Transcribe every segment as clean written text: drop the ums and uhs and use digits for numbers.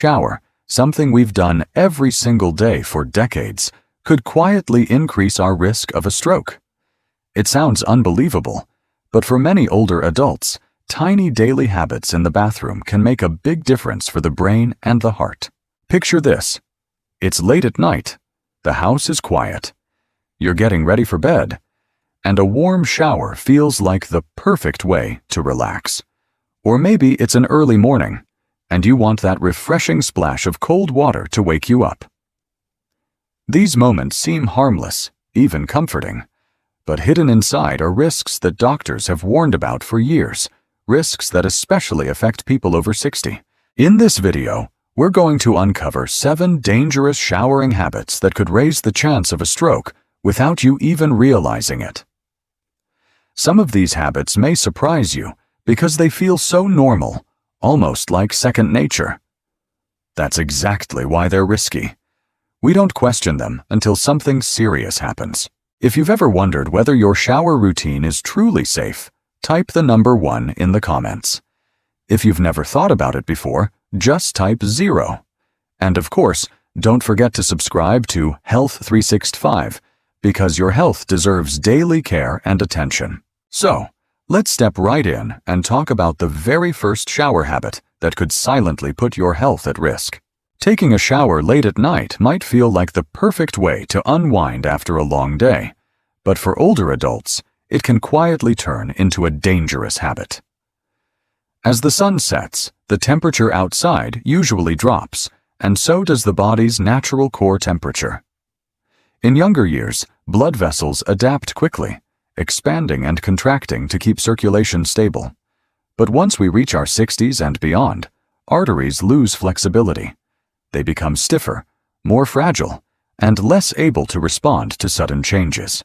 Shower, something we've done every single day for decades, could quietly increase our risk of a stroke. It sounds unbelievable, but for many older adults, tiny daily habits in the bathroom can make a big difference for the brain and the heart. Picture this. It's late at night, the house is quiet, you're getting ready for bed, and a warm shower feels like the perfect way to relax. Or maybe it's an early morning, and you want that refreshing splash of cold water to wake you up. These moments seem harmless, even comforting, but hidden inside are risks that doctors have warned about for years, risks that especially affect people over 60. In this video, we're going to uncover 7 dangerous showering habits that could raise the chance of a stroke without you even realizing it. Some of these habits may surprise you because they feel so normal, almost like second nature. That's exactly why they're risky. We don't question them until something serious happens. If you've ever wondered whether your shower routine is truly safe, type the number 1 in the comments. If you've never thought about it before, just type 0. And of course, don't forget to subscribe to Health 365 because your health deserves daily care and attention. So, let's step right in and talk about the very first shower habit that could silently put your health at risk. Taking a shower late at night might feel like the perfect way to unwind after a long day, but for older adults, it can quietly turn into a dangerous habit. As the sun sets, the temperature outside usually drops, and so does the body's natural core temperature. In younger years, blood vessels adapt quickly, expanding and contracting to keep circulation stable. But once we reach our 60s and beyond, arteries lose flexibility. They become stiffer, more fragile, and less able to respond to sudden changes.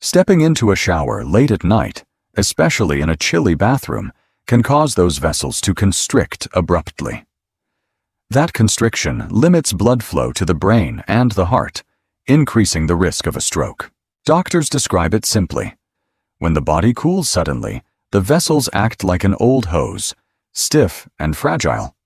Stepping into a shower late at night, especially in a chilly bathroom, can cause those vessels to constrict abruptly. That constriction limits blood flow to the brain and the heart, increasing the risk of a stroke. Doctors describe it simply. When the body cools suddenly, the vessels act like an old hose, stiff and fragile.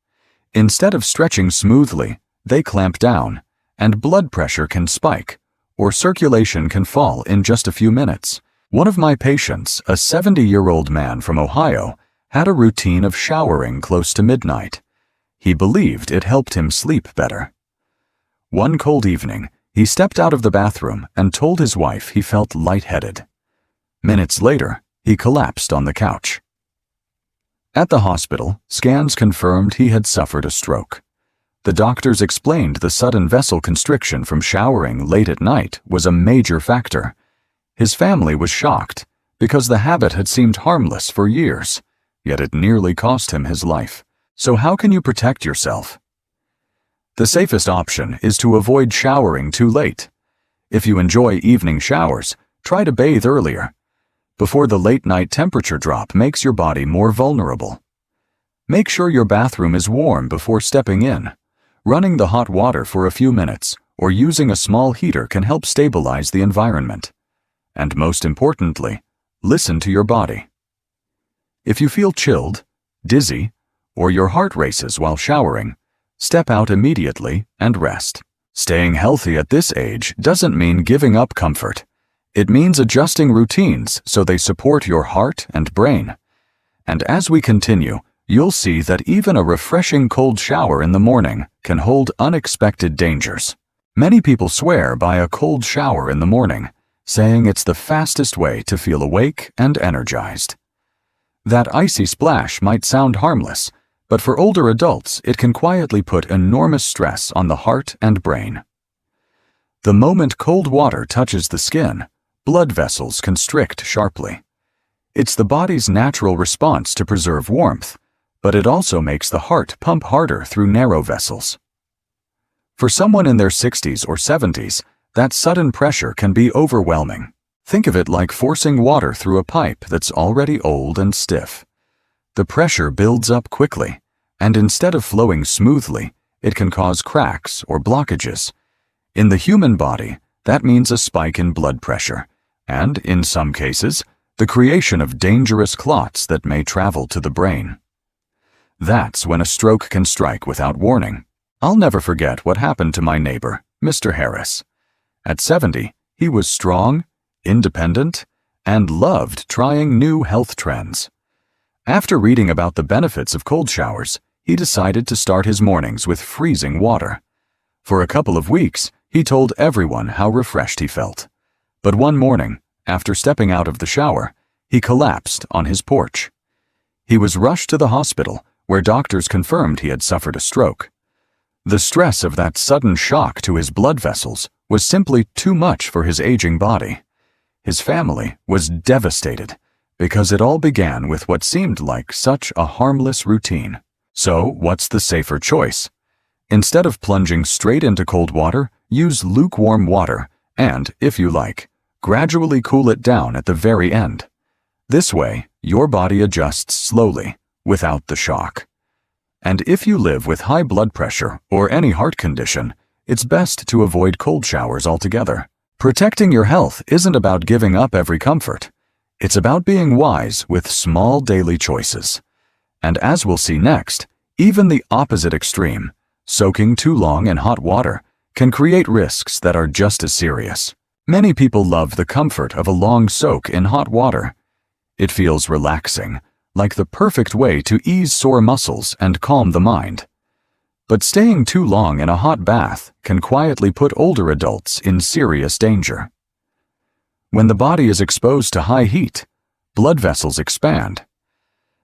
Instead of stretching smoothly, they clamp down, and blood pressure can spike, or circulation can fall in just a few minutes. One of my patients, a 70-year-old man from Ohio, had a routine of showering close to midnight. He believed it helped him sleep better. One cold evening, he stepped out of the bathroom and told his wife he felt lightheaded. Minutes later, he collapsed on the couch. At the hospital, scans confirmed he had suffered a stroke. The doctors explained the sudden vessel constriction from showering late at night was a major factor. His family was shocked because the habit had seemed harmless for years, yet it nearly cost him his life. So how can you protect yourself? The safest option is to avoid showering too late. If you enjoy evening showers, try to bathe earlier, before the late-night temperature drop makes your body more vulnerable. Make sure your bathroom is warm before stepping in. Running the hot water for a few minutes or using a small heater can help stabilize the environment. And most importantly, listen to your body. If you feel chilled, dizzy, or your heart races while showering, step out immediately and rest. Staying healthy at this age doesn't mean giving up comfort. It means adjusting routines so they support your heart and brain. And as we continue, you'll see that even a refreshing cold shower in the morning can hold unexpected dangers. Many people swear by a cold shower in the morning, saying it's the fastest way to feel awake and energized. That icy splash might sound harmless, but for older adults, it can quietly put enormous stress on the heart and brain. The moment cold water touches the skin, blood vessels constrict sharply. It's the body's natural response to preserve warmth, but it also makes the heart pump harder through narrow vessels. For someone in their 60s or 70s, that sudden pressure can be overwhelming. Think of it like forcing water through a pipe that's already old and stiff. The pressure builds up quickly, and instead of flowing smoothly, it can cause cracks or blockages. In the human body, that means a spike in blood pressure, and, in some cases, the creation of dangerous clots that may travel to the brain. That's when a stroke can strike without warning. I'll never forget what happened to my neighbor, Mr. Harris. At 70, he was strong, independent, and loved trying new health trends. After reading about the benefits of cold showers, he decided to start his mornings with freezing water. For a couple of weeks, he told everyone how refreshed he felt. But one morning, after stepping out of the shower, he collapsed on his porch. He was rushed to the hospital, where doctors confirmed he had suffered a stroke. The stress of that sudden shock to his blood vessels was simply too much for his aging body. His family was devastated because it all began with what seemed like such a harmless routine. So, what's the safer choice? Instead of plunging straight into cold water, use lukewarm water and, if you like, gradually cool it down at the very end. This way, your body adjusts slowly, without the shock. And if you live with high blood pressure or any heart condition, it's best to avoid cold showers altogether. Protecting your health isn't about giving up every comfort. It's about being wise with small daily choices. And as we'll see next, even the opposite extreme, soaking too long in hot water, can create risks that are just as serious. Many people love the comfort of a long soak in hot water. It feels relaxing, like the perfect way to ease sore muscles and calm the mind. But staying too long in a hot bath can quietly put older adults in serious danger. When the body is exposed to high heat, blood vessels expand.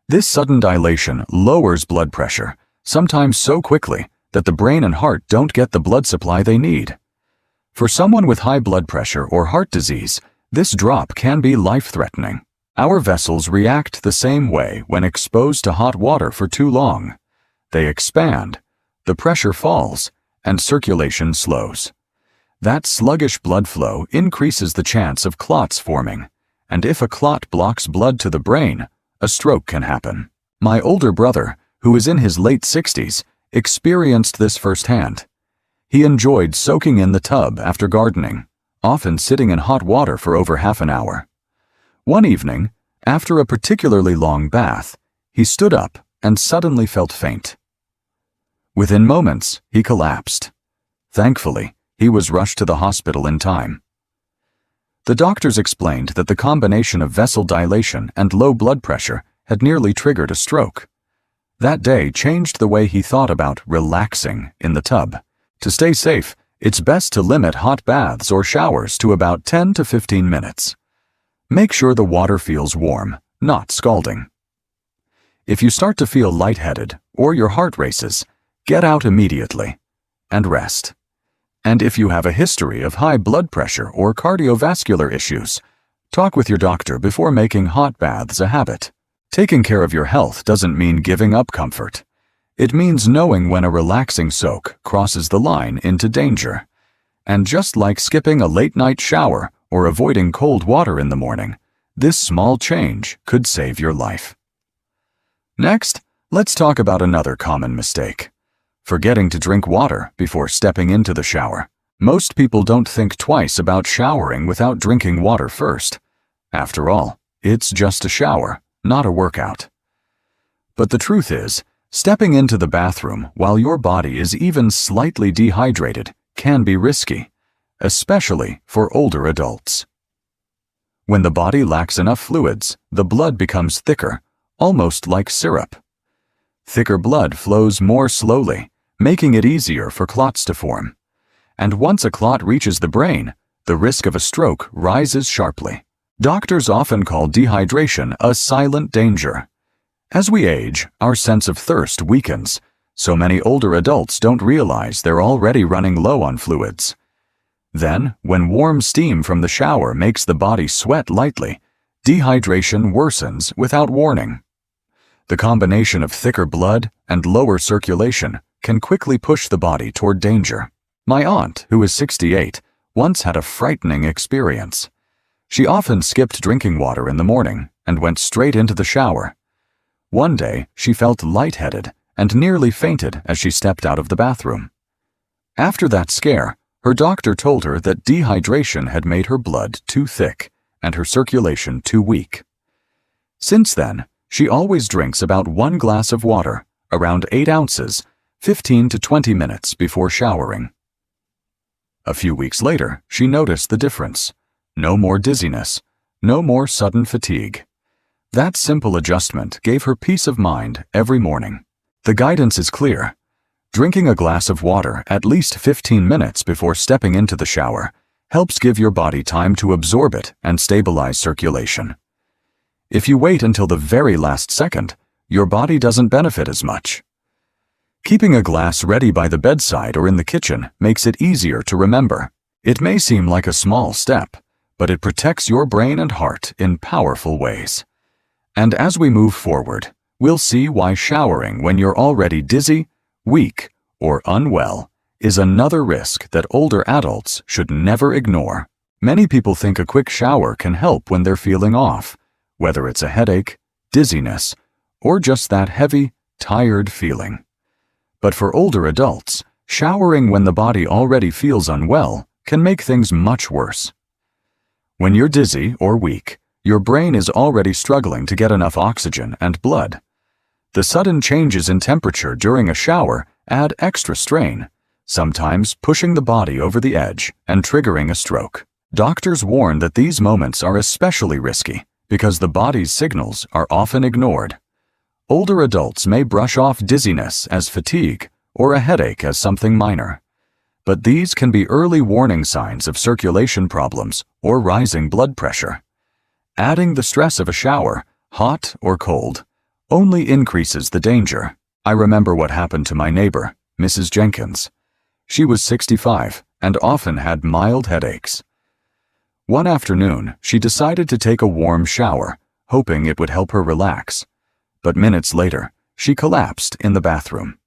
This sudden dilation lowers blood pressure, sometimes so quickly that the brain and heart don't get the blood supply they need. For someone with high blood pressure or heart disease, this drop can be life-threatening. Our vessels react the same way when exposed to hot water for too long. They expand, the pressure falls, and circulation slows. That sluggish blood flow increases the chance of clots forming, and if a clot blocks blood to the brain, a stroke can happen. My older brother, who is in his late 60s, experienced this firsthand. He enjoyed soaking in the tub after gardening, often sitting in hot water for over half an hour. One evening, after a particularly long bath, he stood up and suddenly felt faint. Within moments, he collapsed. Thankfully, he was rushed to the hospital in time. The doctors explained that the combination of vessel dilation and low blood pressure had nearly triggered a stroke. That day changed the way he thought about relaxing in the tub. To stay safe, it's best to limit hot baths or showers to about 10 to 15 minutes. Make sure the water feels warm, not scalding. If you start to feel lightheaded or your heart races, get out immediately and rest. And if you have a history of high blood pressure or cardiovascular issues, talk with your doctor before making hot baths a habit. Taking care of your health doesn't mean giving up comfort. It means knowing when a relaxing soak crosses the line into danger. And just like skipping a late-night shower or avoiding cold water in the morning, this small change could save your life. Next, let's talk about another common mistake: forgetting to drink water before stepping into the shower. Most people don't think twice about showering without drinking water first. After all, it's just a shower, not a workout. But the truth is, stepping into the bathroom while your body is even slightly dehydrated can be risky, especially for older adults. When the body lacks enough fluids, the blood becomes thicker, almost like syrup. Thicker blood flows more slowly, making it easier for clots to form. And once a clot reaches the brain, the risk of a stroke rises sharply. Doctors often call dehydration a silent danger. As we age, our sense of thirst weakens, so many older adults don't realize they're already running low on fluids. Then, when warm steam from the shower makes the body sweat lightly, dehydration worsens without warning. The combination of thicker blood and lower circulation can quickly push the body toward danger. My aunt, who is 68, once had a frightening experience. She often skipped drinking water in the morning and went straight into the shower. One day, she felt lightheaded and nearly fainted as she stepped out of the bathroom. After that scare, her doctor told her that dehydration had made her blood too thick and her circulation too weak. Since then, she always drinks about 1 glass of water, around 8 ounces, 15 to 20 minutes before showering. A few weeks later, she noticed the difference. No more dizziness, no more sudden fatigue. That simple adjustment gave her peace of mind every morning. The guidance is clear. Drinking a glass of water at least 15 minutes before stepping into the shower helps give your body time to absorb it and stabilize circulation. If you wait until the very last second, your body doesn't benefit as much. Keeping a glass ready by the bedside or in the kitchen makes it easier to remember. It may seem like a small step, but it protects your brain and heart in powerful ways. And as we move forward, we'll see why showering when you're already dizzy, weak, or unwell is another risk that older adults should never ignore. Many people think a quick shower can help when they're feeling off, whether it's a headache, dizziness, or just that heavy, tired feeling. But for older adults, showering when the body already feels unwell can make things much worse. When you're dizzy or weak, your brain is already struggling to get enough oxygen and blood. The sudden changes in temperature during a shower add extra strain, sometimes pushing the body over the edge and triggering a stroke. Doctors warn that these moments are especially risky because the body's signals are often ignored. Older adults may brush off dizziness as fatigue or a headache as something minor. But these can be early warning signs of circulation problems or rising blood pressure. Adding the stress of a shower, hot or cold, only increases the danger. I remember what happened to my neighbor, Mrs. Jenkins. She was 65 and often had mild headaches. One afternoon, she decided to take a warm shower, hoping it would help her relax. But minutes later, she collapsed in the bathroom.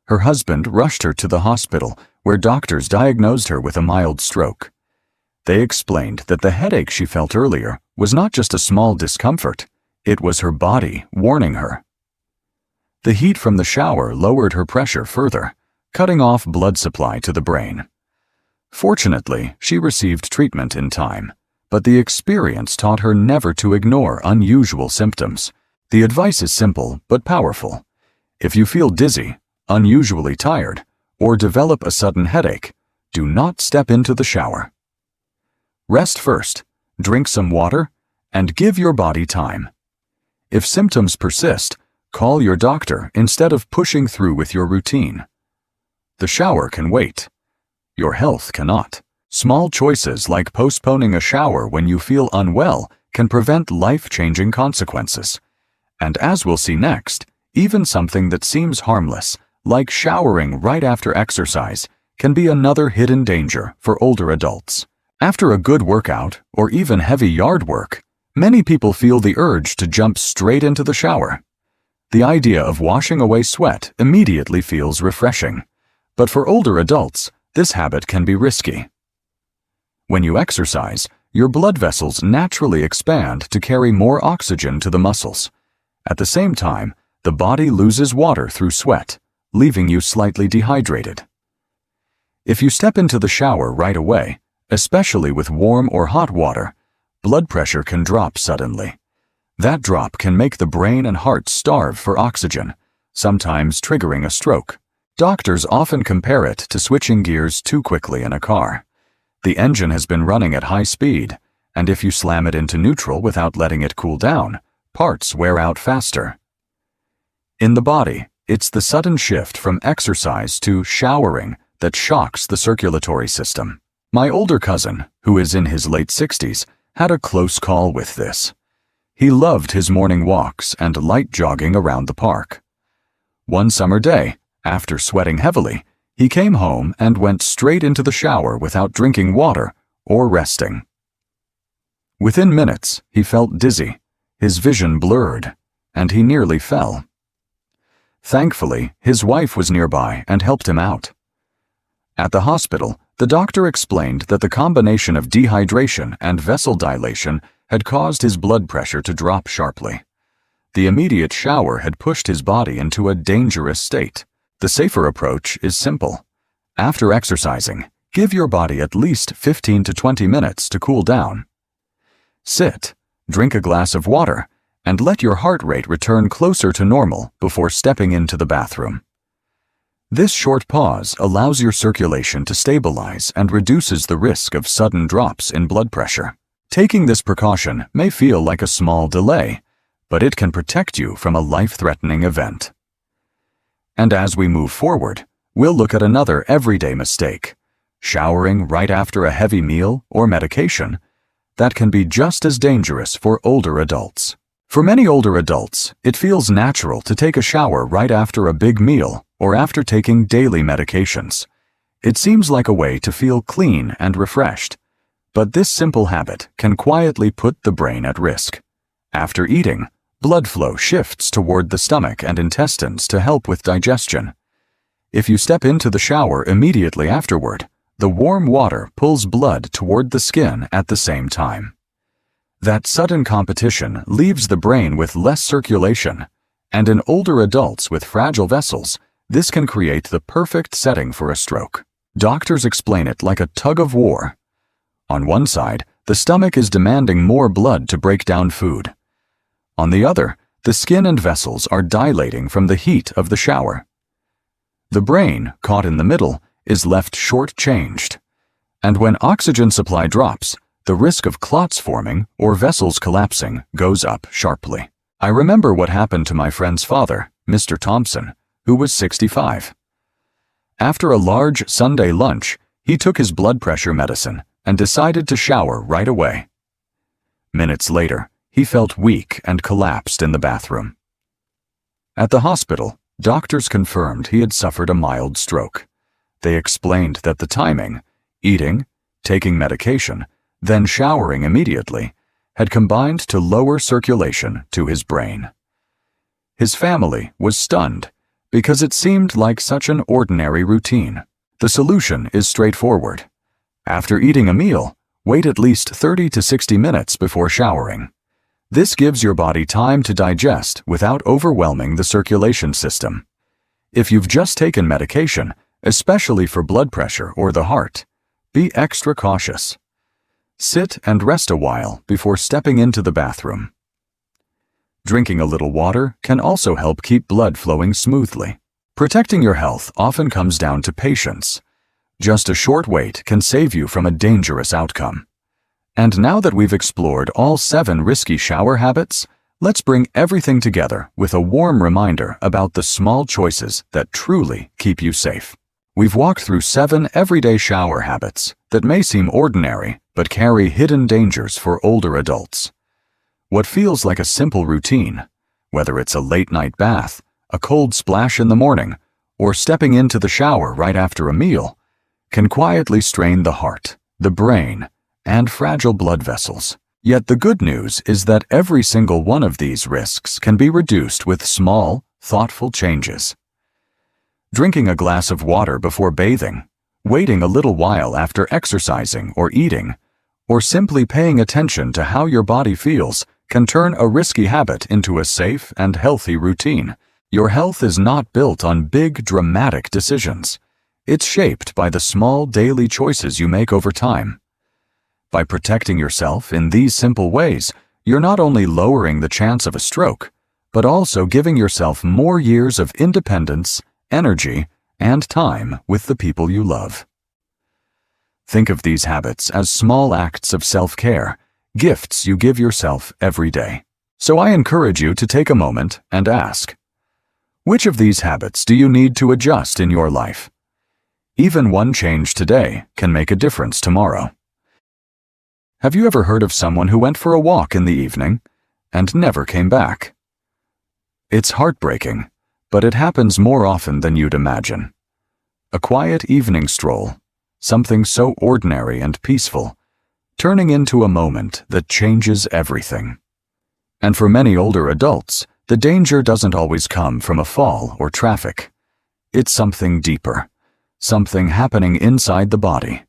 Her husband rushed her to the hospital, where doctors diagnosed her with a mild stroke. They explained that the headache she felt earlier was not just a small discomfort, it was her body warning her. The heat from the shower lowered her pressure further, cutting off blood supply to the brain. Fortunately, she received treatment in time, but the experience taught her never to ignore unusual symptoms. The advice is simple but powerful. If you feel dizzy, unusually tired, or develop a sudden headache, do not step into the shower. Rest first, drink some water, and give your body time. If symptoms persist, call your doctor instead of pushing through with your routine. The shower can wait. Your health cannot. Small choices like postponing a shower when you feel unwell can prevent life-changing consequences. And as we'll see next, even something that seems harmless, like showering right after exercise, can be another hidden danger for older adults. After a good workout, or even heavy yard work, many people feel the urge to jump straight into the shower. The idea of washing away sweat immediately feels refreshing. But for older adults, this habit can be risky. When you exercise, your blood vessels naturally expand to carry more oxygen to the muscles. At the same time, the body loses water through sweat, leaving you slightly dehydrated. If you step into the shower right away, especially with warm or hot water, blood pressure can drop suddenly. That drop can make the brain and heart starve for oxygen, sometimes triggering a stroke. Doctors often compare it to switching gears too quickly in a car. The engine has been running at high speed, and if you slam it into neutral without letting it cool down, parts wear out faster. In the body, it's the sudden shift from exercise to showering that shocks the circulatory system. My older cousin, who is in his late 60s, had a close call with this. He loved his morning walks and light jogging around the park. One summer day, after sweating heavily, he came home and went straight into the shower without drinking water or resting. Within minutes, he felt dizzy, his vision blurred, and he nearly fell. Thankfully, his wife was nearby and helped him out. At the hospital, the doctor explained that the combination of dehydration and vessel dilation had caused his blood pressure to drop sharply. The immediate shower had pushed his body into a dangerous state. The safer approach is simple. After exercising, give your body at least 15 to 20 minutes to cool down. Sit, drink a glass of water, and let your heart rate return closer to normal before stepping into the bathroom. This short pause allows your circulation to stabilize and reduces the risk of sudden drops in blood pressure. Taking this precaution may feel like a small delay, but it can protect you from a life-threatening event. And as we move forward, we'll look at another everyday mistake: showering right after a heavy meal or medication that can be just as dangerous for older adults. For many older adults, it feels natural to take a shower right after a big meal or after taking daily medications. It seems like a way to feel clean and refreshed. But this simple habit can quietly put the brain at risk. After eating, blood flow shifts toward the stomach and intestines to help with digestion. If you step into the shower immediately afterward, the warm water pulls blood toward the skin at the same time. That sudden competition leaves the brain with less circulation, and in older adults with fragile vessels, this can create the perfect setting for a stroke. Doctors explain it like a tug of war. On one side, the stomach is demanding more blood to break down food. On the other, the skin and vessels are dilating from the heat of the shower. The brain, caught in the middle, is left short-changed. And when oxygen supply drops, the risk of clots forming or vessels collapsing goes up sharply. I remember what happened to my friend's father, Mr. Thompson, who was 65. After a large Sunday lunch, he took his blood pressure medicine and decided to shower right away. Minutes later, he felt weak and collapsed in the bathroom. At the hospital, doctors confirmed he had suffered a mild stroke. They explained that the timing, eating, taking medication, then showering immediately, had combined to lower circulation to his brain. His family was stunned because it seemed like such an ordinary routine. The solution is straightforward. After eating a meal, wait at least 30 to 60 minutes before showering. This gives your body time to digest without overwhelming the circulation system. If you've just taken medication, especially for blood pressure or the heart, be extra cautious. Sit and rest a while before stepping into the bathroom. Drinking a little water can also help keep blood flowing smoothly. Protecting your health often comes down to patience. Just a short wait can save you from a dangerous outcome. And now that we've explored all 7 risky shower habits, let's bring everything together with a warm reminder about the small choices that truly keep you safe. We've walked through 7 everyday shower habits that may seem ordinary but carry hidden dangers for older adults. What feels like a simple routine, whether it's a late-night bath, a cold splash in the morning, or stepping into the shower right after a meal, can quietly strain the heart, the brain, and fragile blood vessels. Yet the good news is that every single one of these risks can be reduced with small, thoughtful changes. Drinking a glass of water before bathing, waiting a little while after exercising or eating, or simply paying attention to how your body feels can turn a risky habit into a safe and healthy routine. Your health is not built on big, dramatic decisions. It's shaped by the small daily choices you make over time. By protecting yourself in these simple ways, you're not only lowering the chance of a stroke, but also giving yourself more years of independence, energy, and time with the people you love. Think of these habits as small acts of self-care, gifts you give yourself every day. So I encourage you to take a moment and ask, which of these habits do you need to adjust in your life? Even one change today can make a difference tomorrow. Have you ever heard of someone who went for a walk in the evening and never came back? It's heartbreaking, but it happens more often than you'd imagine. A quiet evening stroll, something so ordinary and peaceful, turning into a moment that changes everything. And for many older adults, the danger doesn't always come from a fall or traffic. It's something deeper, something happening inside the body,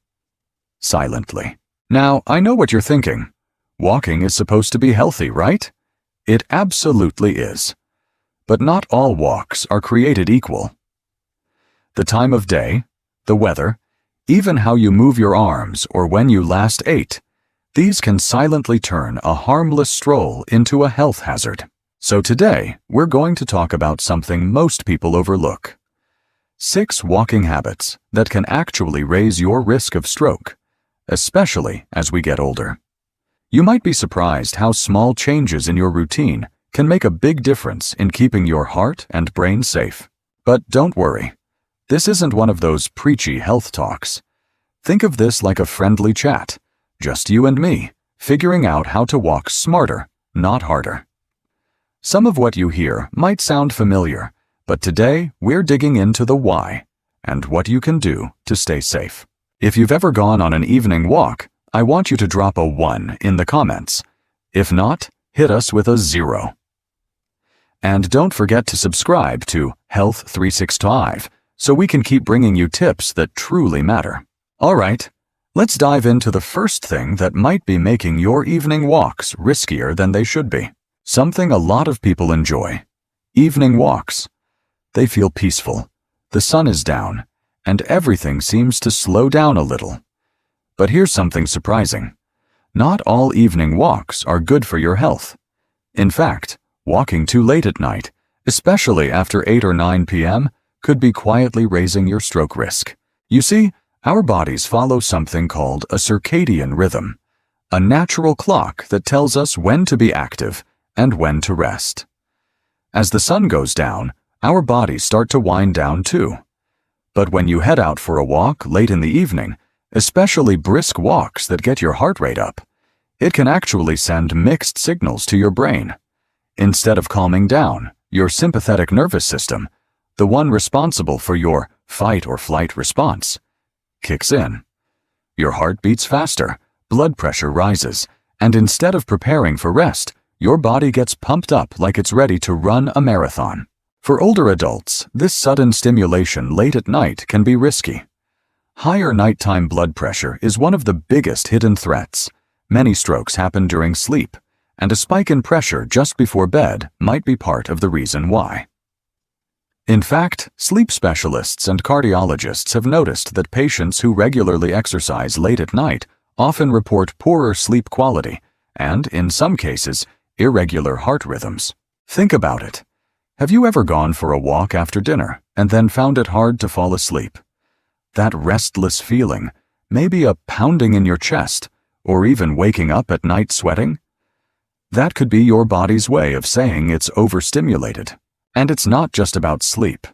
silently. Now, I know what you're thinking. Walking is supposed to be healthy, right? It absolutely is. But not all walks are created equal. The time of day, the weather, even how you move your arms or when you last ate, these can silently turn a harmless stroll into a health hazard. So today, we're going to talk about something most people overlook. 6 walking habits that can actually raise your risk of stroke, especially as we get older. You might be surprised how small changes in your routine can make a big difference in keeping your heart and brain safe. But don't worry, this isn't one of those preachy health talks. Think of this like a friendly chat, just you and me, figuring out how to walk smarter, not harder. Some of what you hear might sound familiar, but today we're digging into the why and what you can do to stay safe. If you've ever gone on an evening walk, I want you to drop a 1 in the comments. If not, hit us with a 0. And don't forget to subscribe to Health 365 so we can keep bringing you tips that truly matter. All right, let's dive into the first thing that might be making your evening walks riskier than they should be. Something a lot of people enjoy. Evening walks. They feel peaceful, the sun is down, and everything seems to slow down a little. But here's something surprising. Not all evening walks are good for your health. In fact, walking too late at night, especially after 8 or 9 p.m., could be quietly raising your stroke risk. You see, our bodies follow something called a circadian rhythm, a natural clock that tells us when to be active and when to rest. As the sun goes down, our bodies start to wind down too. But when you head out for a walk late in the evening, especially brisk walks that get your heart rate up, it can actually send mixed signals to your brain. Instead of calming down, your sympathetic nervous system, the one responsible for your fight or flight response, kicks in. Your heart beats faster, blood pressure rises, and instead of preparing for rest, your body gets pumped up like it's ready to run a marathon. For older adults, this sudden stimulation late at night can be risky. Higher nighttime blood pressure is one of the biggest hidden threats. Many strokes happen during sleep, and a spike in pressure just before bed might be part of the reason why. In fact, sleep specialists and cardiologists have noticed that patients who regularly exercise late at night often report poorer sleep quality and, in some cases, irregular heart rhythms. Think about it. Have you ever gone for a walk after dinner and then found it hard to fall asleep? That restless feeling, maybe a pounding in your chest, or even waking up at night sweating? That could be your body's way of saying it's overstimulated. And it's not just about sleep.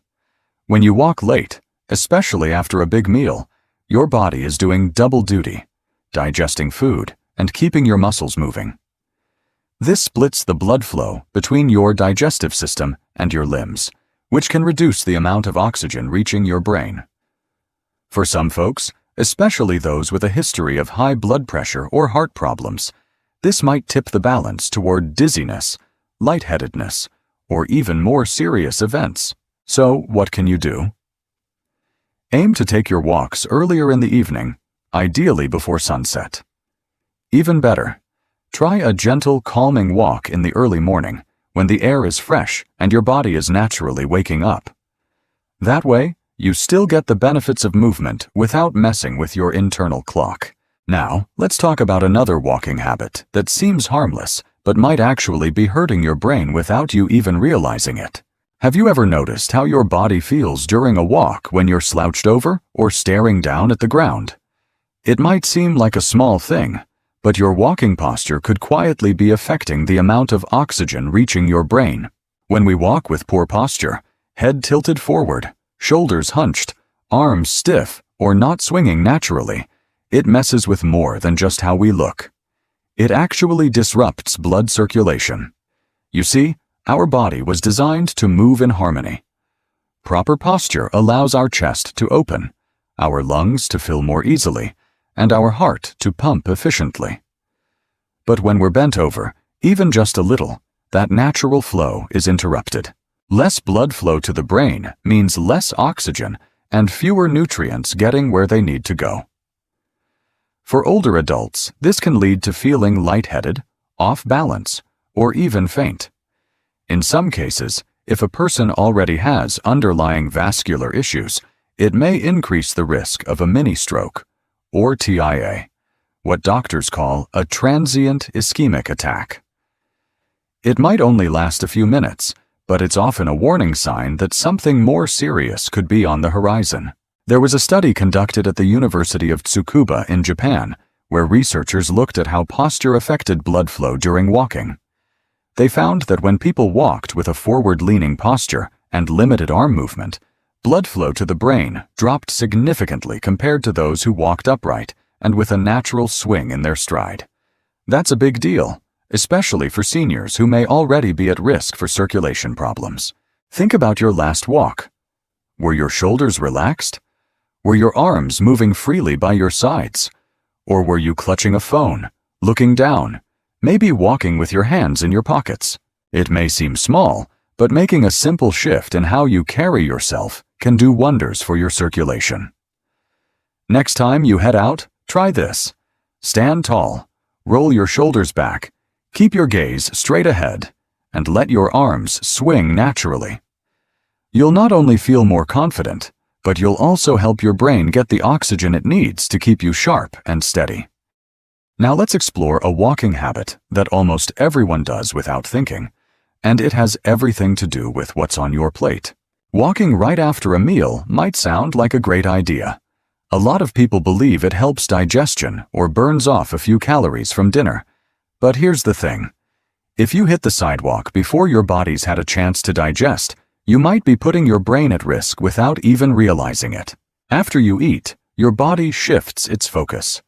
When you walk late, especially after a big meal, your body is doing double duty, digesting food and keeping your muscles moving. This splits the blood flow between your digestive system and your limbs, which can reduce the amount of oxygen reaching your brain. For some folks, especially those with a history of high blood pressure or heart problems, this might tip the balance toward dizziness, lightheadedness, or even more serious events. So, what can you do? Aim to take your walks earlier in the evening, ideally before sunset. Even better, try a gentle, calming walk in the early morning when the air is fresh and your body is naturally waking up. That way, you still get the benefits of movement without messing with your internal clock. Now, let's talk about another walking habit that seems harmless but might actually be hurting your brain without you even realizing it. Have you ever noticed how your body feels during a walk when you're slouched over or staring down at the ground? It might seem like a small thing, but your walking posture could quietly be affecting the amount of oxygen reaching your brain. When we walk with poor posture, head tilted forward, shoulders hunched, arms stiff, or not swinging naturally, it messes with more than just how we look. It actually disrupts blood circulation. You see, our body was designed to move in harmony. Proper posture allows our chest to open, our lungs to fill more easily, and our heart to pump efficiently. But when we're bent over, even just a little, that natural flow is interrupted. Less blood flow to the brain means less oxygen and fewer nutrients getting where they need to go. For older adults, this can lead to feeling lightheaded, off balance, or even faint. In some cases, if a person already has underlying vascular issues, it may increase the risk of a mini-stroke, or TIA, what doctors call a transient ischemic attack. It might only last a few minutes, but it's often a warning sign that something more serious could be on the horizon. There was a study conducted at the University of Tsukuba in Japan, where researchers looked at how posture affected blood flow during walking. They found that when people walked with a forward-leaning posture and limited arm movement, blood flow to the brain dropped significantly compared to those who walked upright and with a natural swing in their stride. That's a big deal, especially for seniors who may already be at risk for circulation problems. Think about your last walk. Were your shoulders relaxed? Were your arms moving freely by your sides? Or were you clutching a phone, looking down, maybe walking with your hands in your pockets? It may seem small, but making a simple shift in how you carry yourself can do wonders for your circulation. Next time you head out, try this. Stand tall, roll your shoulders back, keep your gaze straight ahead, and let your arms swing naturally. You'll not only feel more confident, but you'll also help your brain get the oxygen it needs to keep you sharp and steady. Now let's explore a walking habit that almost everyone does without thinking, and it has everything to do with what's on your plate. Walking right after a meal might sound like a great idea. A lot of people believe it helps digestion or burns off a few calories from dinner. But here's the thing. If you hit the sidewalk before your body's had a chance to digest, you might be putting your brain at risk without even realizing it. After you eat, your body shifts its focus.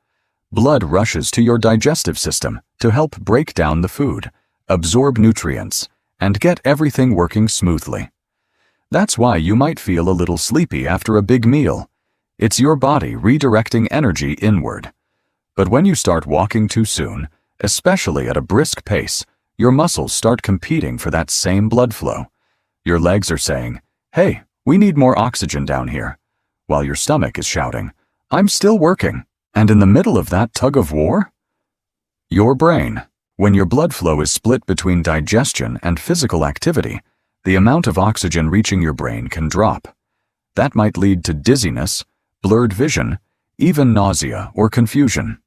Blood rushes to your digestive system to help break down the food, absorb nutrients, and get everything working smoothly. That's why you might feel a little sleepy after a big meal. It's your body redirecting energy inward. But when you start walking too soon, especially at a brisk pace, your muscles start competing for that same blood flow. Your legs are saying, "Hey, we need more oxygen down here," while your stomach is shouting, "I'm still working." And in the middle of that tug of war? Your brain. When your blood flow is split between digestion and physical activity, the amount of oxygen reaching your brain can drop. That might lead to dizziness, blurred vision, even nausea or confusion.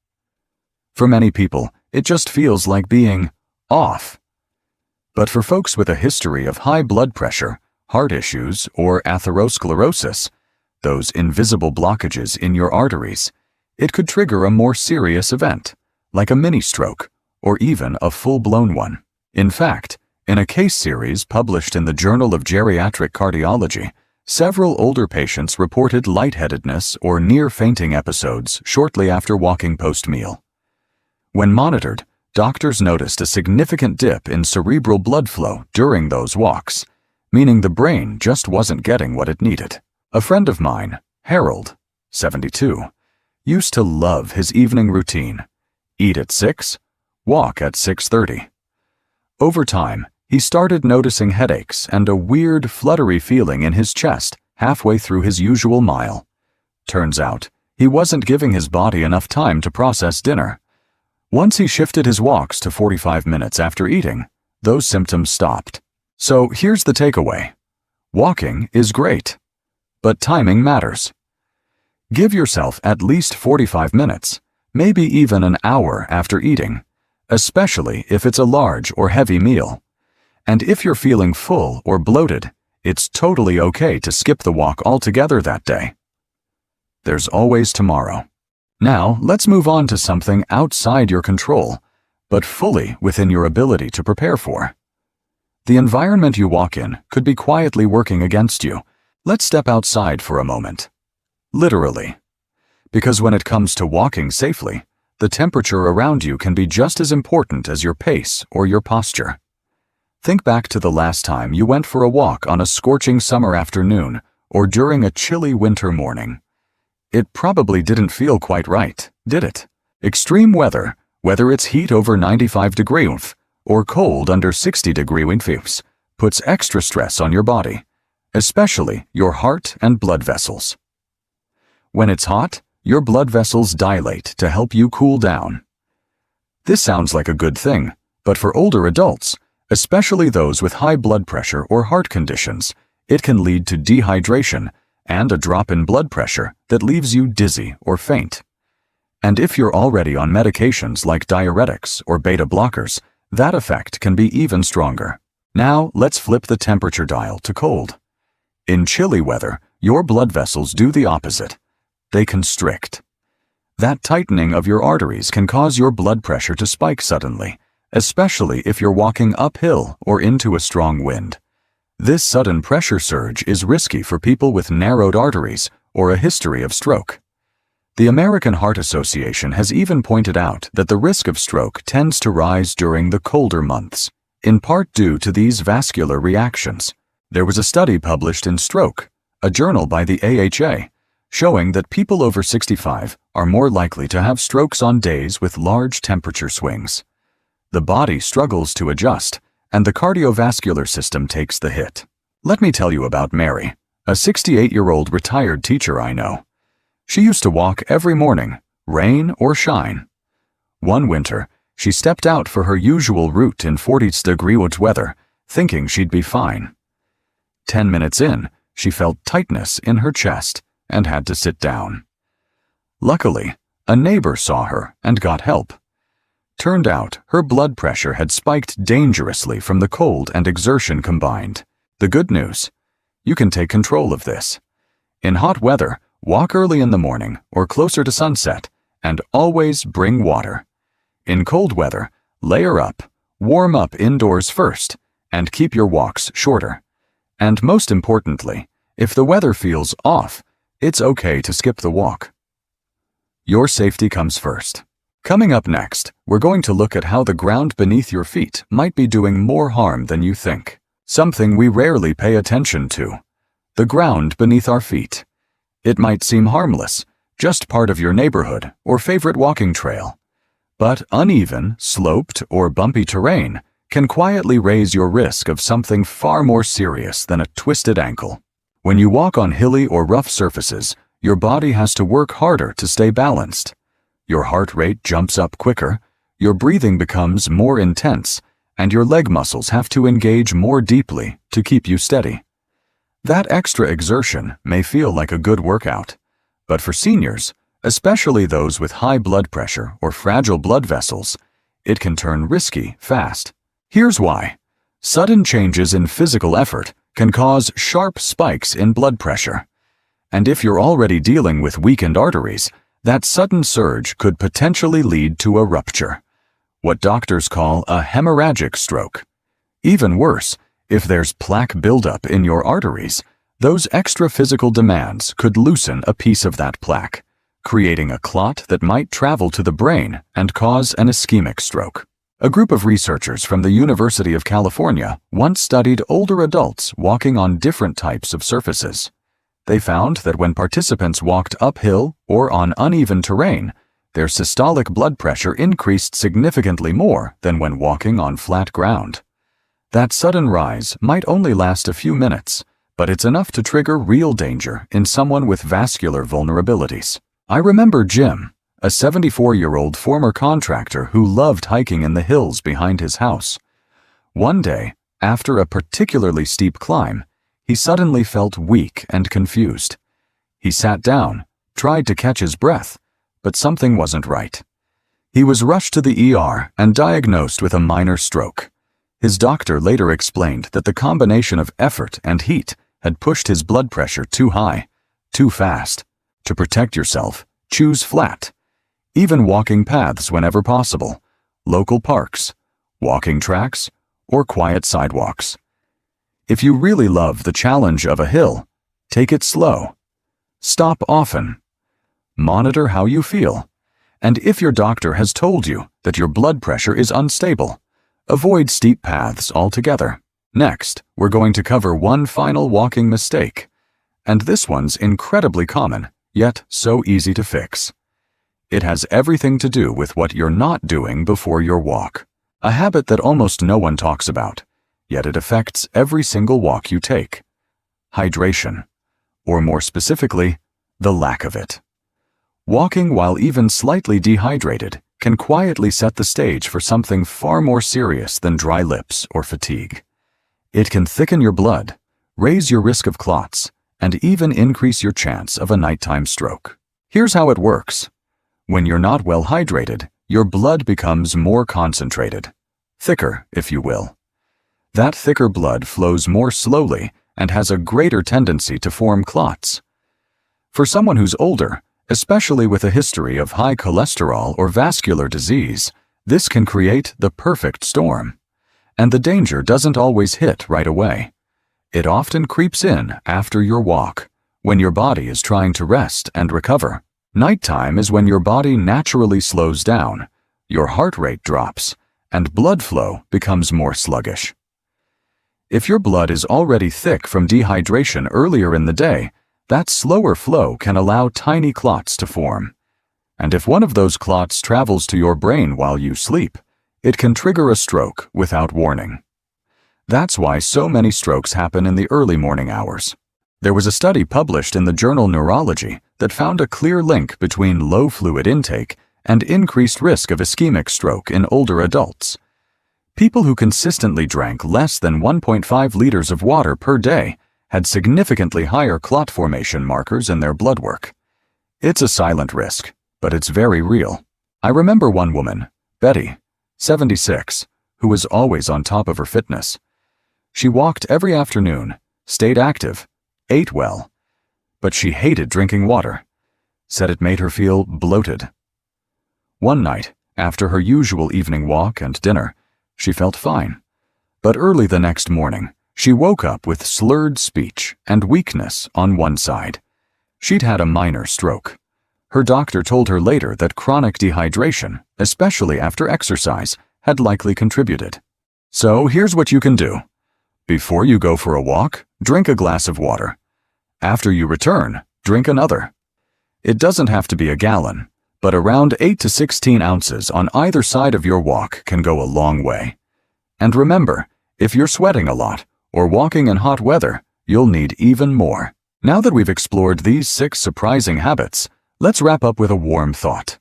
For many people, it just feels like being off. But for folks with a history of high blood pressure, heart issues, or atherosclerosis, those invisible blockages in your arteries, it could trigger a more serious event, like a mini-stroke, or even a full-blown one. In fact, in a case series published in the Journal of Geriatric Cardiology, several older patients reported lightheadedness or near-fainting episodes shortly after walking post-meal. When monitored, doctors noticed a significant dip in cerebral blood flow during those walks, meaning the brain just wasn't getting what it needed. A friend of mine, Harold, 72, used to love his evening routine: eat at 6, walk at 6:30. Over time, he started noticing headaches and a weird, fluttery feeling in his chest halfway through his usual mile. Turns out, he wasn't giving his body enough time to process dinner. Once he shifted his walks to 45 minutes after eating, those symptoms stopped. So here's the takeaway. Walking is great, but timing matters. Give yourself at least 45 minutes, maybe even an hour after eating, especially if it's a large or heavy meal. And if you're feeling full or bloated, it's totally okay to skip the walk altogether that day. There's always tomorrow. Now, let's move on to something outside your control, but fully within your ability to prepare for. The environment you walk in could be quietly working against you. Let's step outside for a moment. Literally. Because when it comes to walking safely, the temperature around you can be just as important as your pace or your posture. Think back to the last time you went for a walk on a scorching summer afternoon or during a chilly winter morning. It probably didn't feel quite right, did it? Extreme weather, whether it's heat over 95 degrees or cold under 60 degrees, puts extra stress on your body, especially your heart and blood vessels. When it's hot, your blood vessels dilate to help you cool down. This sounds like a good thing, but for older adults, especially those with high blood pressure or heart conditions, it can lead to dehydration and a drop in blood pressure that leaves you dizzy or faint. And if you're already on medications like diuretics or beta blockers, that effect can be even stronger. Now, let's flip the temperature dial to cold. In chilly weather, your blood vessels do the opposite. They constrict. That tightening of your arteries can cause your blood pressure to spike suddenly, especially if you're walking uphill or into a strong wind. This sudden pressure surge is risky for people with narrowed arteries or a history of stroke. The American Heart Association has even pointed out that the risk of stroke tends to rise during the colder months, in part due to these vascular reactions. There was a study published in Stroke, a journal by the AHA, showing that people over 65 are more likely to have strokes on days with large temperature swings. The body struggles to adjust, and the cardiovascular system takes the hit. Let me tell you about Mary, a 68-year-old retired teacher I know. She used to walk every morning, rain or shine. One winter, she stepped out for her usual route in 40-degree weather, thinking she'd be fine. 10 minutes in, she felt tightness in her chest and had to sit down. Luckily, a neighbor saw her and got help. Turned out, her blood pressure had spiked dangerously from the cold and exertion combined. The good news: you can take control of this. In hot weather, walk early in the morning or closer to sunset, and always bring water. In cold weather, layer up, warm up indoors first, and keep your walks shorter. And most importantly, if the weather feels off, it's okay to skip the walk. Your safety comes first. Coming up next, we're going to look at how the ground beneath your feet might be doing more harm than you think. Something we rarely pay attention to: the ground beneath our feet. It might seem harmless, just part of your neighborhood or favorite walking trail. But uneven, sloped, or bumpy terrain can quietly raise your risk of something far more serious than a twisted ankle. When you walk on hilly or rough surfaces, your body has to work harder to stay balanced. Your heart rate jumps up quicker, your breathing becomes more intense, and your leg muscles have to engage more deeply to keep you steady. That extra exertion may feel like a good workout, but for seniors, especially those with high blood pressure or fragile blood vessels, it can turn risky fast. Here's why. Sudden changes in physical effort can cause sharp spikes in blood pressure. And if you're already dealing with weakened arteries, that sudden surge could potentially lead to a rupture, what doctors call a hemorrhagic stroke. Even worse, if there's plaque buildup in your arteries, those extra physical demands could loosen a piece of that plaque, creating a clot that might travel to the brain and cause an ischemic stroke. A group of researchers from the University of California once studied older adults walking on different types of surfaces. They found that when participants walked uphill or on uneven terrain, their systolic blood pressure increased significantly more than when walking on flat ground. That sudden rise might only last a few minutes, but it's enough to trigger real danger in someone with vascular vulnerabilities. I remember Jim, a 74-year-old former contractor who loved hiking in the hills behind his house. One day, after a particularly steep climb, he suddenly felt weak and confused. He sat down, tried to catch his breath, but something wasn't right. He was rushed to the ER and diagnosed with a minor stroke. His doctor later explained that the combination of effort and heat had pushed his blood pressure too high, too fast. To protect yourself, choose flat. Even walking paths whenever possible, local parks, walking tracks, or quiet sidewalks. If you really love the challenge of a hill, take it slow. Stop often. Monitor how you feel. And if your doctor has told you that your blood pressure is unstable, avoid steep paths altogether. Next, we're going to cover one final walking mistake. And this one's incredibly common, yet so easy to fix. It has everything to do with what you're not doing before your walk. A habit that almost no one talks about, yet it affects every single walk you take. Hydration, or more specifically, the lack of it. Walking while even slightly dehydrated can quietly set the stage for something far more serious than dry lips or fatigue. It can thicken your blood, raise your risk of clots, and even increase your chance of a nighttime stroke. Here's how it works. When you're not well hydrated, your blood becomes more concentrated. thicker, if you will. That thicker blood flows more slowly and has a greater tendency to form clots. For someone who's older, especially with a history of high cholesterol or vascular disease, this can create the perfect storm. And the danger doesn't always hit right away. It often creeps in after your walk, when your body is trying to rest and recover. Nighttime is when your body naturally slows down, your heart rate drops, and blood flow becomes more sluggish. If your blood is already thick from dehydration earlier in the day, that slower flow can allow tiny clots to form. And if one of those clots travels to your brain while you sleep, it can trigger a stroke without warning. That's why so many strokes happen in the early morning hours. There was a study published in the journal Neurology that found a clear link between low fluid intake and increased risk of ischemic stroke in older adults. People who consistently drank less than 1.5 liters of water per day had significantly higher clot formation markers in their blood work. It's a silent risk, but it's very real. I remember one woman, Betty, 76, who was always on top of her fitness. She walked every afternoon, stayed active, ate well, but she hated drinking water, said it made her feel bloated. One night, after her usual evening walk and dinner, she felt fine. But early the next morning, she woke up with slurred speech and weakness on one side. She'd had a minor stroke. Her doctor told her later that chronic dehydration, especially after exercise, had likely contributed. So here's what you can do. Before you go for a walk, drink a glass of water. After you return, drink another. It doesn't have to be a gallon, but around 8 to 16 ounces on either side of your walk can go a long way. And remember, if you're sweating a lot or walking in hot weather, you'll need even more. Now that we've explored these 6 surprising habits, let's wrap up with a warm thought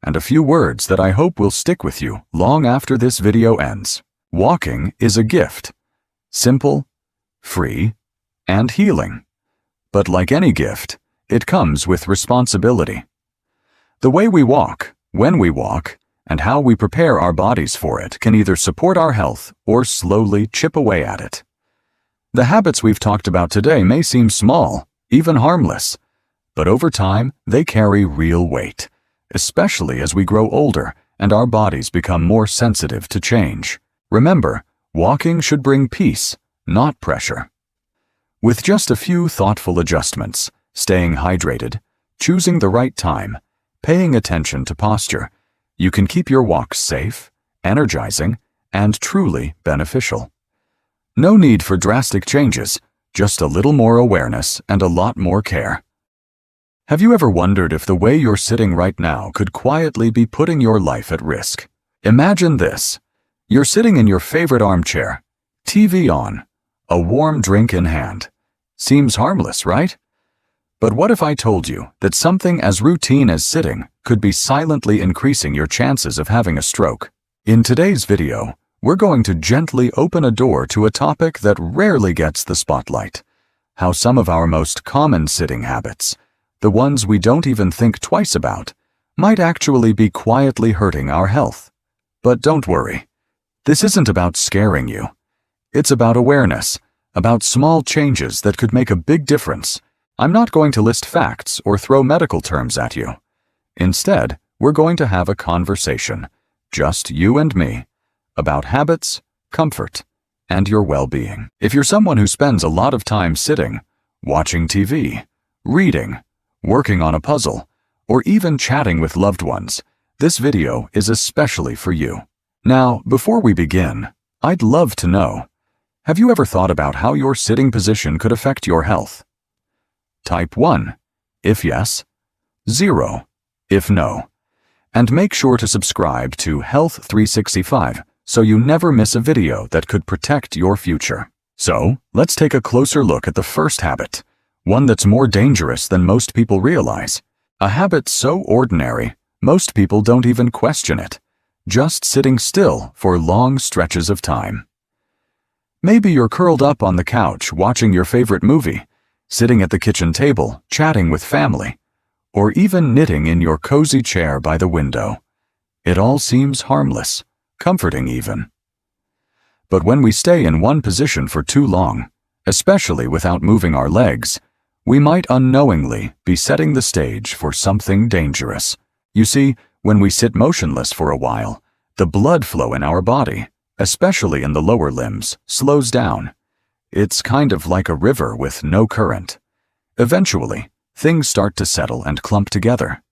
and a few words that I hope will stick with you long after this video ends. Walking is a gift. Simple, free, and healing. But like any gift, it comes with responsibility. The way we walk, when we walk, and how we prepare our bodies for it can either support our health or slowly chip away at it. The habits we've talked about today may seem small, even harmless, but over time they carry real weight, especially as we grow older and our bodies become more sensitive to change. Remember, walking should bring peace, not pressure. With just a few thoughtful adjustments, staying hydrated, choosing the right time, paying attention to posture, you can keep your walks safe, energizing, and truly beneficial. No need for drastic changes, just a little more awareness and a lot more care. Have you ever wondered if the way you're sitting right now could quietly be putting your life at risk? Imagine this. You're sitting in your favorite armchair, TV on, a warm drink in hand. Seems harmless, right? But what if I told you that something as routine as sitting could be silently increasing your chances of having a stroke? In today's video, we're going to gently open a door to a topic that rarely gets the spotlight: how some of our most common sitting habits, the ones we don't even think twice about, might actually be quietly hurting our health. But don't worry. This isn't about scaring you. It's about awareness, about small changes that could make a big difference. I'm not going to list facts or throw medical terms at you. Instead, we're going to have a conversation, just you and me, about habits, comfort, and your well-being. If you're someone who spends a lot of time sitting, watching TV, reading, working on a puzzle, or even chatting with loved ones, this video is especially for you. Now, before we begin, I'd love to know, have you ever thought about how your sitting position could affect your health? Type 1, if yes, 0, if no. And make sure to subscribe to Health 365 so you never miss a video that could protect your future. So, let's take a closer look at the first habit, one that's more dangerous than most people realize. A habit so ordinary, most people don't even question it, just sitting still for long stretches of time. Maybe you're curled up on the couch watching your favorite movie, sitting at the kitchen table, chatting with family, or even knitting in your cozy chair by the window. It all seems harmless, comforting even. But when we stay in one position for too long, especially without moving our legs, we might unknowingly be setting the stage for something dangerous. You see, when we sit motionless for a while, the blood flow in our body, especially in the lower limbs, slows down. It's kind of like a river with no current. Eventually, things start to settle and clump together.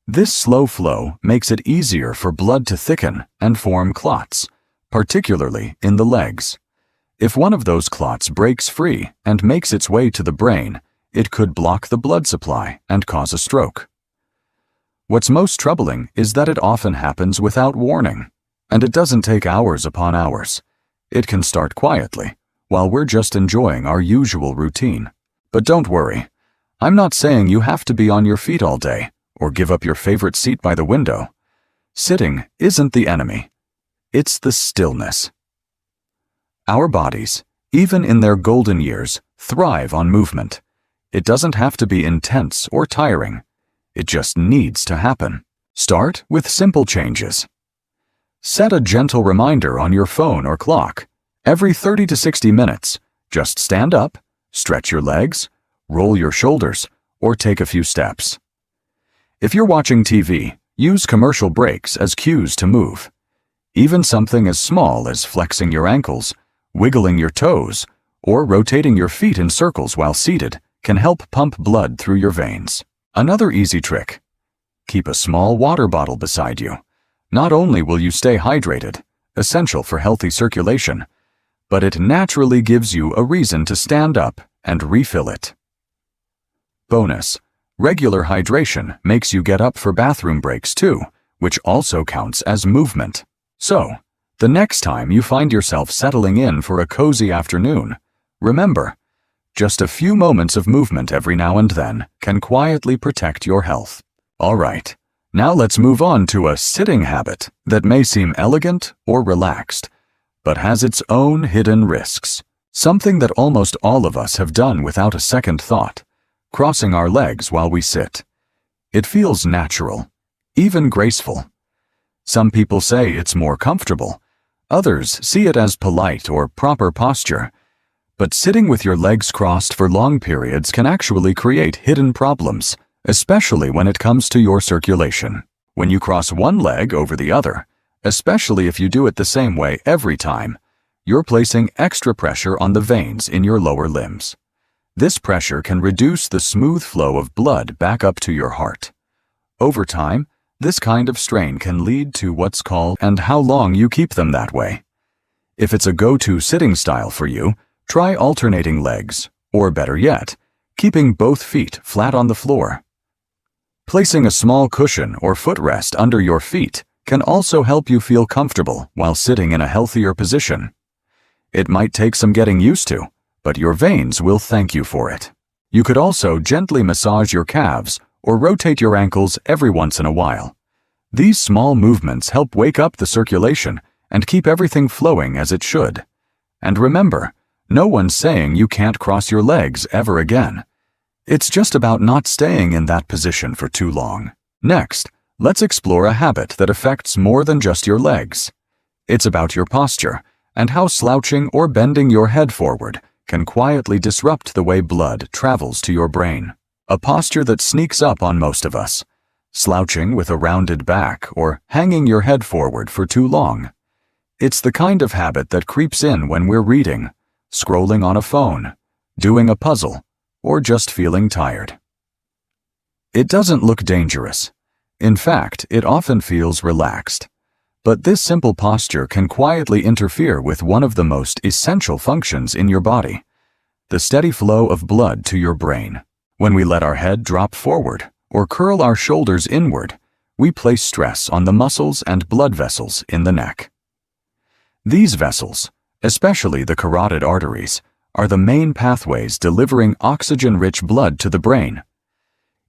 This slow flow makes it easier for blood to thicken and form clots, particularly in the legs. If one of those clots breaks free and makes its way to the brain, it could block the blood supply and cause a stroke. What's most troubling is that it often happens without warning, and it doesn't take hours upon hours. It can start quietly, while we're just enjoying our usual routine. But don't worry, I'm not saying you have to be on your feet all day or give up your favorite seat by the window. Sitting isn't the enemy. It's the stillness. Our bodies, even in their golden years, thrive on movement. It doesn't have to be intense or tiring. It just needs to happen. Start with simple changes. Set a gentle reminder on your phone or clock. Every 30 to 60 minutes, just stand up, stretch your legs, roll your shoulders, or take a few steps. If you're watching TV, use commercial breaks as cues to move. Even something as small as flexing your ankles, wiggling your toes, or rotating your feet in circles while seated can help pump blood through your veins. Another easy trick: keep a small water bottle beside you. Not only will you stay hydrated, essential for healthy circulation, but it naturally gives you a reason to stand up and refill it. Bonus: regular hydration makes you get up for bathroom breaks too, which also counts as movement. So, the next time you find yourself settling in for a cozy afternoon, remember, just a few moments of movement every now and then can quietly protect your health. All right, now let's move on to a sitting habit that may seem elegant or relaxed, but has its own hidden risks. Something that almost all of us have done without a second thought: crossing our legs while we sit. It feels natural, even graceful. Some people say it's more comfortable. Others see it as polite or proper posture. But sitting with your legs crossed for long periods can actually create hidden problems, especially when it comes to your circulation. When you cross one leg over the other, especially if you do it the same way every time, you're placing extra pressure on the veins in your lower limbs. This pressure can reduce the smooth flow of blood back up to your heart. Over time, this kind of strain can lead to what's called and how long you keep them that way. If it's a go-to sitting style for you, try alternating legs, or better yet, keeping both feet flat on the floor. Placing a small cushion or footrest under your feet can also help you feel comfortable while sitting in a healthier position. It might take some getting used to, but your veins will thank you for it. You could also gently massage your calves or rotate your ankles every once in a while. These small movements help wake up the circulation and keep everything flowing as it should. And remember, no one's saying you can't cross your legs ever again. It's just about not staying in that position for too long. Next, let's explore a habit that affects more than just your legs. It's about your posture and how slouching or bending your head forward can quietly disrupt the way blood travels to your brain. A posture that sneaks up on most of us: slouching with a rounded back or hanging your head forward for too long. It's the kind of habit that creeps in when we're reading, scrolling on a phone, doing a puzzle, or just feeling tired. It doesn't look dangerous. In fact, it often feels relaxed. But this simple posture can quietly interfere with one of the most essential functions in your body: the steady flow of blood to your brain. When we let our head drop forward or curl our shoulders inward, we place stress on the muscles and blood vessels in the neck. These vessels, especially the carotid arteries, are the main pathways delivering oxygen-rich blood to the brain.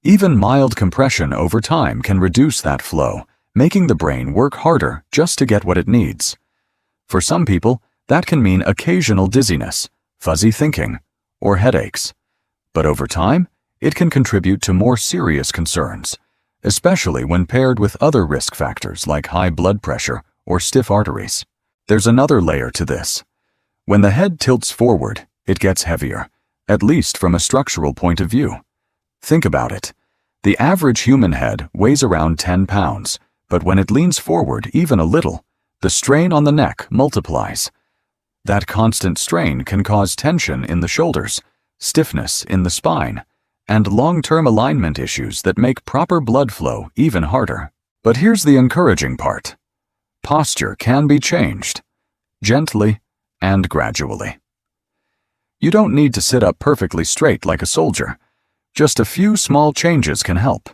Even mild compression over time can reduce that flow, making the brain work harder just to get what it needs. For some people, that can mean occasional dizziness, fuzzy thinking, or headaches. But over time, it can contribute to more serious concerns, especially when paired with other risk factors like high blood pressure or stiff arteries. There's another layer to this. When the head tilts forward, it gets heavier, at least from a structural point of view. Think about it. The average human head weighs around 10 pounds, but when it leans forward even a little, the strain on the neck multiplies. That constant strain can cause tension in the shoulders, stiffness in the spine, and long-term alignment issues that make proper blood flow even harder. But here's the encouraging part. Posture can be changed, gently and gradually. You don't need to sit up perfectly straight like a soldier. Just a few small changes can help.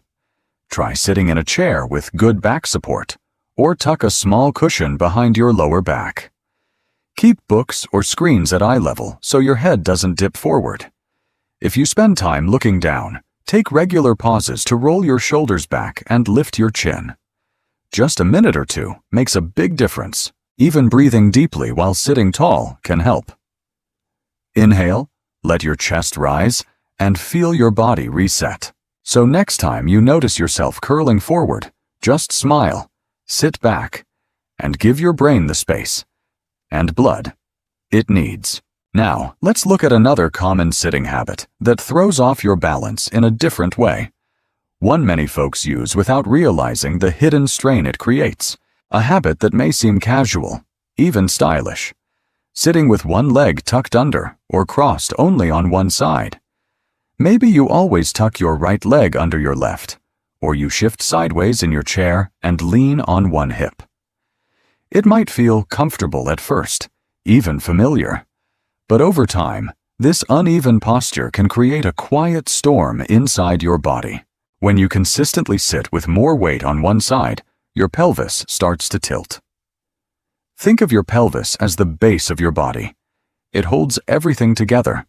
Try sitting in a chair with good back support, or tuck a small cushion behind your lower back. Keep books or screens at eye level so your head doesn't dip forward. If you spend time looking down, take regular pauses to roll your shoulders back and lift your chin. Just a minute or two makes a big difference. Even breathing deeply while sitting tall can help. Inhale, let your chest rise, and feel your body reset. So next time you notice yourself curling forward, just smile, sit back, and give your brain the space and blood it needs. Now, let's look at another common sitting habit that throws off your balance in a different way. One many folks use without realizing the hidden strain it creates. A habit that may seem casual, even stylish. Sitting with one leg tucked under or crossed only on one side. Maybe you always tuck your right leg under your left, or you shift sideways in your chair and lean on one hip. It might feel comfortable at first, even familiar. But over time, this uneven posture can create a quiet storm inside your body. When you consistently sit with more weight on one side, your pelvis starts to tilt. Think of your pelvis as the base of your body. It holds everything together.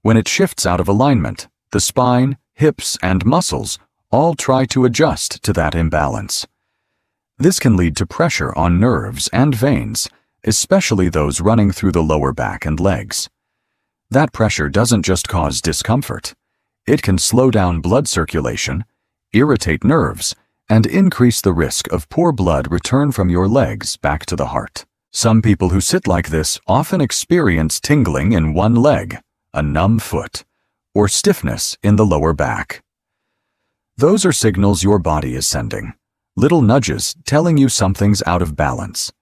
When it shifts out of alignment, the spine, hips, and muscles all try to adjust to that imbalance. This can lead to pressure on nerves and veins, especially those running through the lower back and legs. That pressure doesn't just cause discomfort. It can slow down blood circulation, irritate nerves, and increase the risk of poor blood return from your legs back to the heart. Some people who sit like this often experience tingling in one leg, a numb foot, or stiffness in the lower back. Those are signals your body is sending, little nudges telling you something's out of balance.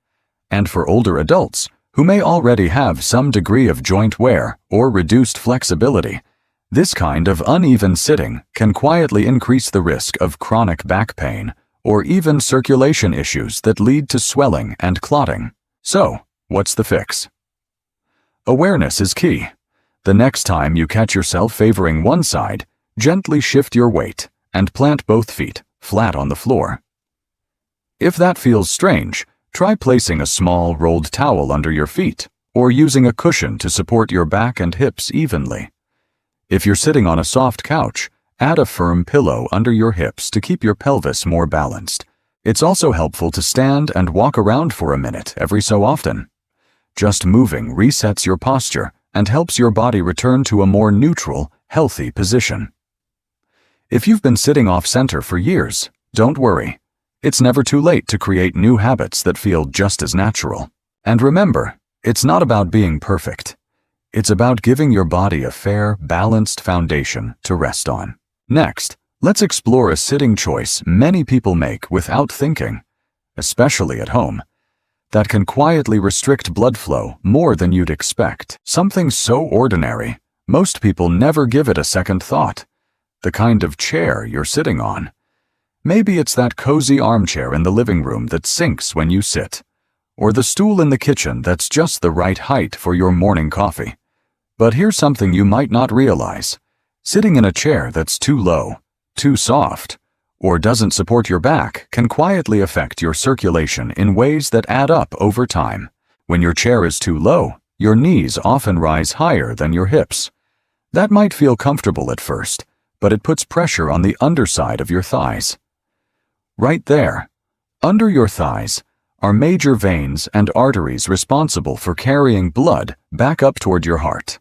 And for older adults, who may already have some degree of joint wear or reduced flexibility, this kind of uneven sitting can quietly increase the risk of chronic back pain or even circulation issues that lead to swelling and clotting. So, what's the fix? Awareness is key. The next time you catch yourself favoring one side, gently shift your weight and plant both feet flat on the floor. If that feels strange, try placing a small rolled towel under your feet or using a cushion to support your back and hips evenly. If you're sitting on a soft couch, add a firm pillow under your hips to keep your pelvis more balanced. It's also helpful to stand and walk around for a minute every so often. Just moving resets your posture and helps your body return to a more neutral, healthy position. If you've been sitting off-center for years, don't worry. It's never too late to create new habits that feel just as natural. And remember, it's not about being perfect. It's about giving your body a fair, balanced foundation to rest on. Next, let's explore a sitting choice many people make without thinking, especially at home, that can quietly restrict blood flow more than you'd expect. Something so ordinary, most people never give it a second thought. The kind of chair you're sitting on. Maybe it's that cozy armchair in the living room that sinks when you sit, or the stool in the kitchen that's just the right height for your morning coffee. But here's something you might not realize. Sitting in a chair that's too low, too soft, or doesn't support your back can quietly affect your circulation in ways that add up over time. When your chair is too low, your knees often rise higher than your hips. That might feel comfortable at first, but it puts pressure on the underside of your thighs. Right there, under your thighs, are major veins and arteries responsible for carrying blood back up toward your heart.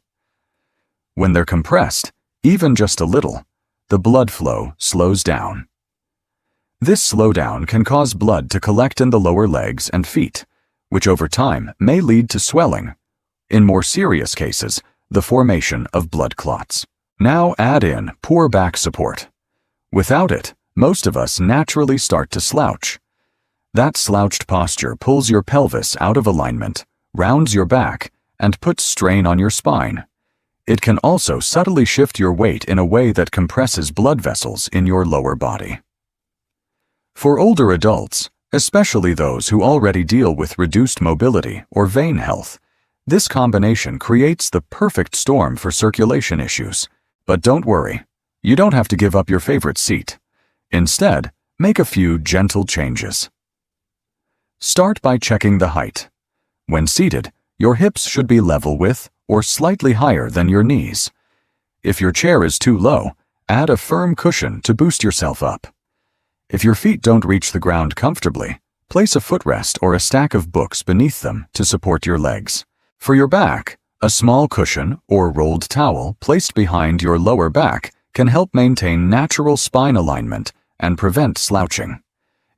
When they're compressed, even just a little, the blood flow slows down. This slowdown can cause blood to collect in the lower legs and feet, which over time may lead to swelling. In more serious cases, the formation of blood clots. Now add in poor back support. Without it, most of us naturally start to slouch. That slouched posture pulls your pelvis out of alignment, rounds your back, and puts strain on your spine. It can also subtly shift your weight in a way that compresses blood vessels in your lower body. For older adults, especially those who already deal with reduced mobility or vein health, this combination creates the perfect storm for circulation issues. But don't worry, you don't have to give up your favorite seat. Instead, make a few gentle changes. Start by checking the height. When seated, your hips should be level with or slightly higher than your knees. If your chair is too low, add a firm cushion to boost yourself up. If your feet don't reach the ground comfortably, place a footrest or a stack of books beneath them to support your legs. For your back, a small cushion or rolled towel placed behind your lower back can help maintain natural spine alignment and prevent slouching.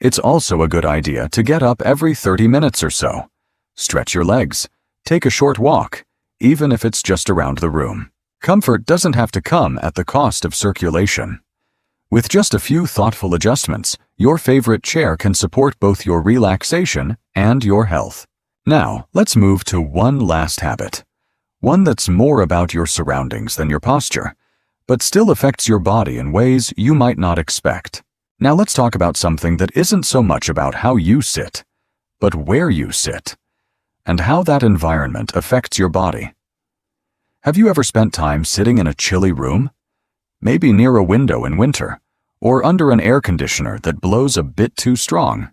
It's also a good idea to get up every 30 minutes or so. Stretch your legs, take a short walk, even if it's just around the room. Comfort doesn't have to come at the cost of circulation. With just a few thoughtful adjustments, your favorite chair can support both your relaxation and your health. Now, let's move to one last habit. One that's more about your surroundings than your posture, but still affects your body in ways you might not expect. Now let's talk about something that isn't so much about how you sit, but where you sit, and how that environment affects your body. Have you ever spent time sitting in a chilly room? Maybe near a window in winter, or under an air conditioner that blows a bit too strong.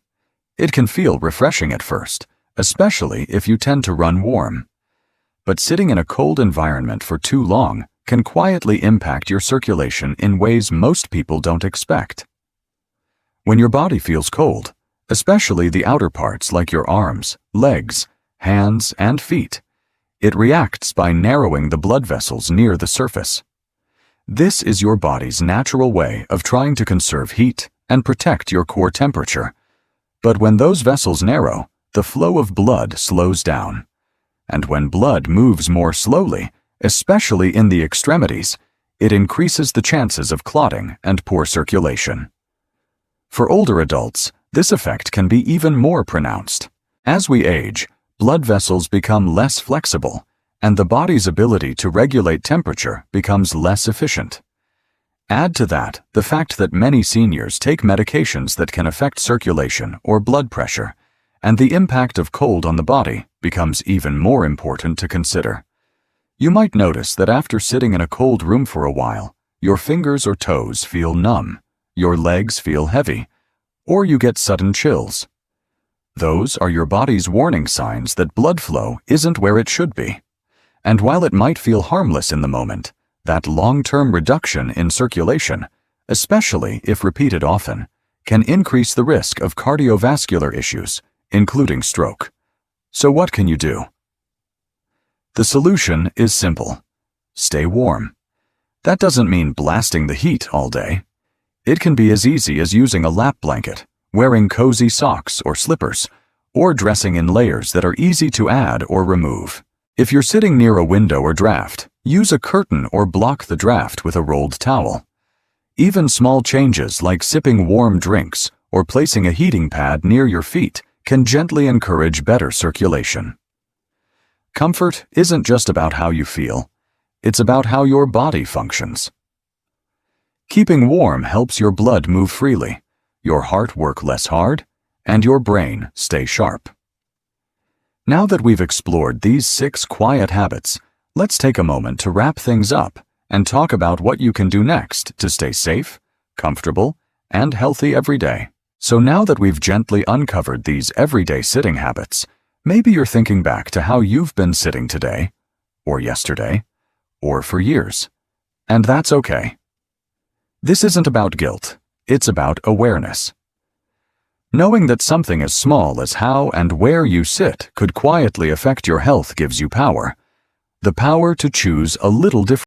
It can feel refreshing at first, especially if you tend to run warm. But sitting in a cold environment for too long can quietly impact your circulation in ways most people don't expect. When your body feels cold, especially the outer parts like your arms, legs, hands, and feet, it reacts by narrowing the blood vessels near the surface. This is your body's natural way of trying to conserve heat and protect your core temperature. But when those vessels narrow, the flow of blood slows down. And when blood moves more slowly, especially in the extremities, it increases the chances of clotting and poor circulation. For older adults, this effect can be even more pronounced. As we age, blood vessels become less flexible, and the body's ability to regulate temperature becomes less efficient. Add to that the fact that many seniors take medications that can affect circulation or blood pressure, and the impact of cold on the body becomes even more important to consider. You might notice that after sitting in a cold room for a while, your fingers or toes feel numb, your legs feel heavy, or you get sudden chills. Those are your body's warning signs that blood flow isn't where it should be. And while it might feel harmless in the moment, that long-term reduction in circulation, especially if repeated often, can increase the risk of cardiovascular issues, including stroke. So what can you do? The solution is simple. Stay warm. That doesn't mean blasting the heat all day. It can be as easy as using a lap blanket, wearing cozy socks or slippers, or dressing in layers that are easy to add or remove. If you're sitting near a window or draft, use a curtain or block the draft with a rolled towel. Even small changes like sipping warm drinks or placing a heating pad near your feet can gently encourage better circulation. Comfort isn't just about how you feel, it's about how your body functions. Keeping warm helps your blood move freely, your heart work less hard, and your brain stay sharp. Now that we've explored these 6 quiet habits, let's take a moment to wrap things up and talk about what you can do next to stay safe, comfortable, and healthy every day. So now that we've gently uncovered these everyday sitting habits, maybe you're thinking back to how you've been sitting today, or yesterday, or for years. And that's okay. This isn't about guilt, it's about awareness. Knowing that something as small as how and where you sit could quietly affect your health gives you power. The power to choose a little different.